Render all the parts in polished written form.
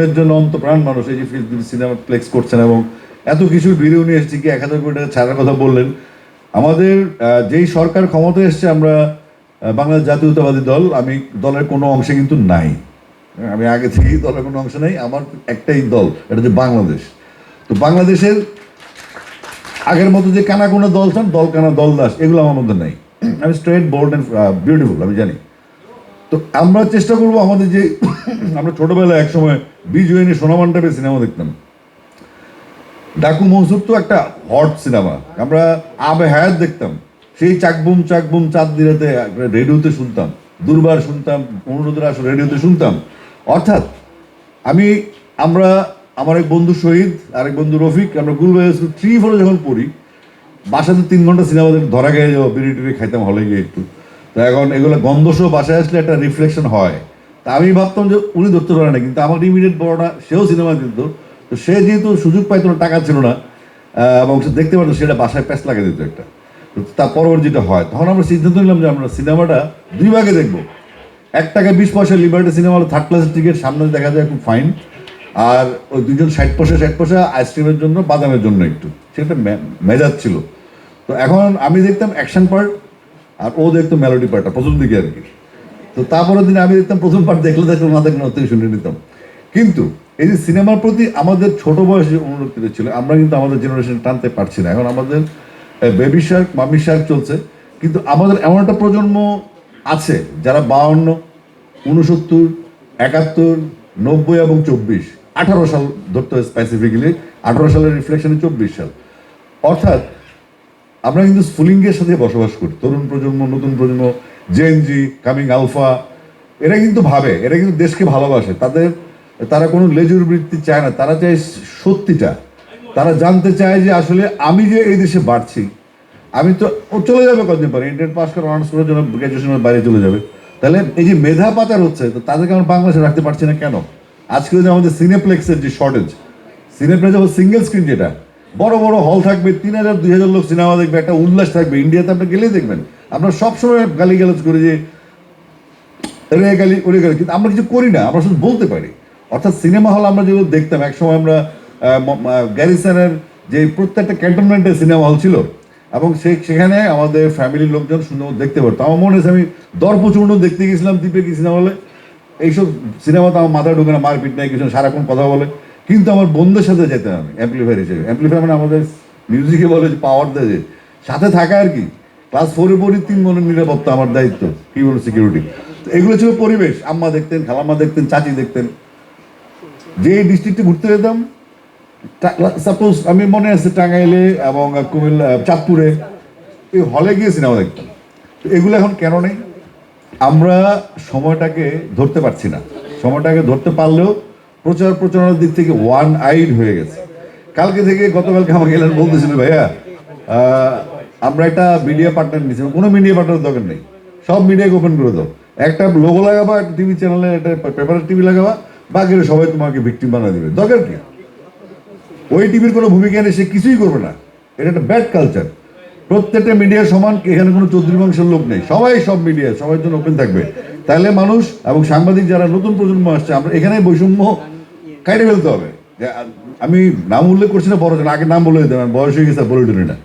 এর জন্য অন্তপ্রাণ মানুষ এই যে সিনেমা প্লেক্স করছেন এবং এত কিছু ভিডিও নিয়ে এসেছি কি 1000 কোটি টাকা ছাড়ার কথা বললেন। আমাদের যেই সরকার ক্ষমতায় এসছে আমরা বাংলাদেশ জাতীয়তাবাদী দল, আমি দলের কোনো অংশে কিন্তু নাই, আমি আগে থেকেই দলের কোনো অংশ নেই, আমার একটাই দল, এটা হচ্ছে বাংলাদেশ। তো বাংলাদেশের আগের মতো যে কানা কোনো দল চান, দল কানা দল দাস, এগুলো আমার মধ্যে নাই। আমি স্ট্রেট বোল্ড অ্যান্ড বিউটিফুল, আমি জানি। তো আমরা চেষ্টা করবো আমাদের যে আমরা ছোটবেলায় একসময় বিজয়নী সোনামান্টাপে সিনেমা দেখতাম, ডাকু মহসুর তো একটা হট সিনেমা, আমরা আবে হায়াত দেখতাম, সেই চাকবুম চাকবুম চাঁদ দিরাতে রেডিওতে শুনতাম, দুর্বার শুনতাম, অনুরোধের আসলে রেডিওতে শুনতাম। অর্থাৎ আমরা আমার এক বন্ধু শহীদ, আরেক বন্ধু রফিক, আমরা গুলবাই 3-4 যখন পড়ি, বাসাতে 3 ঘন্টা সিনেমা ধরা গিয়ে যাবো, বিড়ি টিড়ি খাইতাম হলে গিয়ে একটু। তো এখন এগুলো গন্ধসহ বাসায় আসলে একটা রিফ্লেকশন হয়। তা আমি ভাবতাম যে উনি ধরতে পারে না, কিন্তু আমার ইমিডিয়েট বড়টা সেও সিনেমা কিন্তু, তো সে যেহেতু সুযোগ পাইতো না, টাকা ছিল না এবং সে দেখতে পারতো, সেটা বাসায় প্যাঁচ লাগিয়ে দিত একটা। তো তার পরবর্তী যেটা হয়, তখন আমরা সিদ্ধান্ত নিলাম যে আমরা সিনেমাটা 2 ভাগে দেখবো। 1 টাকা 20 পয়সা লিবার্টি সিনেমা হলো 3rd ক্লাসের টিকিট, সামনে দেখা যায় খুব ফাইন, আর ওই 2জন 60 পয়সা আইসক্রিমের জন্য, বাদামের জন্য একটু, সেটা মেজাজ ছিল। তো এখন আমি দেখতাম অ্যাকশন পার্ট আর ও দেখতো মেলোডি পার্টটা প্রথম দিকে আর কি। তো তারপরের দিনে আমি দেখতাম প্রথম পার্ট দেখলে না দেখলে অত শুনে নিতাম। কিন্তু এই যে সিনেমার প্রতি আমাদের ছোট বয়সে অনুরক্তি ছিল, আমরা কিন্তু আমাদের জেনারেশন টানতে পারছি না। এখন আমাদের বেবি শার্ক, মামি শার্ক চলছে, কিন্তু আমাদের এমন একটা প্রজন্ম আছে যারা 52, 69, 71, 90 এবং 24, 18 সাল ধরতে হয় স্পেসিফিক্যালি, 18 সালের রিফ্লেকশনে 24 সাল। অর্থাৎ আমরা কিন্তু স্ফুলিঙ্গের সাথে বসবাস করি, তরুণ প্রজন্ম, নতুন প্রজন্ম, জেএনজি, কামিং আলফা, এরা কিন্তু ভাবে, এরা কিন্তু দেশকে ভালোবাসে, তারা কোনো লেজুর বৃত্তি চায় না, তারা চায় সত্যিটা। তারা জানতে চায় যে আসলে আমি যে এই দেশে বাড়ছি, আমি তো ও চলে যাবে কতদিন পরে, ইন্টার পাস করে অনার্স করার জন্য গ্র্যাজুয়েশনের বাইরে চলে যাবে। তাহলে এই যে মেধা পাচার হচ্ছে, তো তাদেরকে আমরা বাংলাদেশে রাখতে পারছি না কেন? আজকে যে আমাদের সিনেপ্লেক্সের যে শর্টেজ, সিনেপ্লেক্স সিঙ্গেল স্ক্রিন, যেটা বড় বড় হল থাকবে, 3000-2000 লোক সিনেমা দেখবে, একটা উল্লাস থাকবে। ইন্ডিয়াতে আপনি গেলেই দেখবেন, আমরা সবসময় গালিগালাজ করি যে রে গালি ওরে গালি, কিন্তু আমরা কিছু করি না, আমরা শুধু বলতে পারি। অর্থাৎ সিনেমা হল আমরা যেগুলো দেখতাম একসময়, আমরা গ্যারিসনের যে প্রত্যেকটা ক্যান্টনমেন্টের সিনেমা হল ছিল, এবং সেখানে আমাদের ফ্যামিলির লোকজন সুন্দর দেখতে পারতো। আমার মনে হয়েছে আমি দর্পচূর্ণ দেখতে গেছিলাম দ্বীপে কি সিনেমা হলে, এইসব সিনেমাতে আমার মাথায় ঢুকে না, মারপিট নাই কিছু, সারাক্ষণ কথা বলে। কিন্তু আমার বন্ধুদের সাথে যেতাম আমি অ্যাম্পলিফায়ার হিসেবে। অ্যাম্পলিফায়ার মানে আমাদের মিউজিকে বলে যে পাওয়ার দেয়, সাথে থাকা আর কি। ক্লাস 4-এ পড়ি, 3 মনের নিরাপত্তা আমার দায়িত্ব, কি বলে সিকিউরিটি। তো এগুলো ছিল পরিবেশ। আম্মা দেখতেন, খালাম্মা দেখতেন, চাচি দেখতেন। যে ডিস্ট্রিক্টে ঘুরতে যেতাম, সাপোজ আমি মনে আছে টাঙ্গাইলে এবং কুমিল্লা, চাঁদপুরে, এই হলে গিয়ে সিনেমা দেখতাম। তো এগুলো এখন কেন নেই? আমরা সময়টাকে ধরতে পারছি না। সময়টাকে ধরতে পারলেও প্রচারণার দিক থেকে ওয়ান আইড হয়ে গেছে। গতকালকে আমাকে এলেন বলতেছিল, ভাইয়া আমরা একটা মিডিয়া পার্টনার নিয়েছিলাম। কোনো মিডিয়া পার্টনার দরকার নেই, সব মিডিয়াকে ওপেন করে দাও, একটা লোগো লাগাবা, একটা টিভি চ্যানেলে, একটা পেপারের টিভি লাগাবা, বাকিরা সবাই তোমাকে ভিকটিম বানিয়ে দেবে। দরকার কি? ওই টিভির কোনো ভূমিকা নেই, সে কিছুই করবে না। এটা একটা ব্যাড কালচার। প্রত্যেকটা মিডিয়া সমান, এখানে কোনো চৌধুরী বংশের লোক নেই, সবাই সব মিডিয়া সবার জন্য ওপেন থাকবে। তাহলে মানুষ এবং সাংবাদিক যারা নতুন প্রজন্ম আসছে, আমরা এখানে বৈষম্য কাটে ফেলতে হবে। আমি নাম উল্লেখ করছি না, বড় আগে নাম বলে দিতে, বয়স হয়ে গেছে, বলে দিলি না।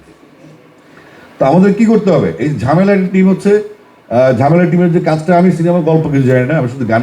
তো আমাদের কি করতে হবে? এই ঝামেলার টিম হচ্ছে, ঝামেলার টিমের যে কাজটা, আমি সিনেমার গল্প কিছু জানি না, আমি শুধু গান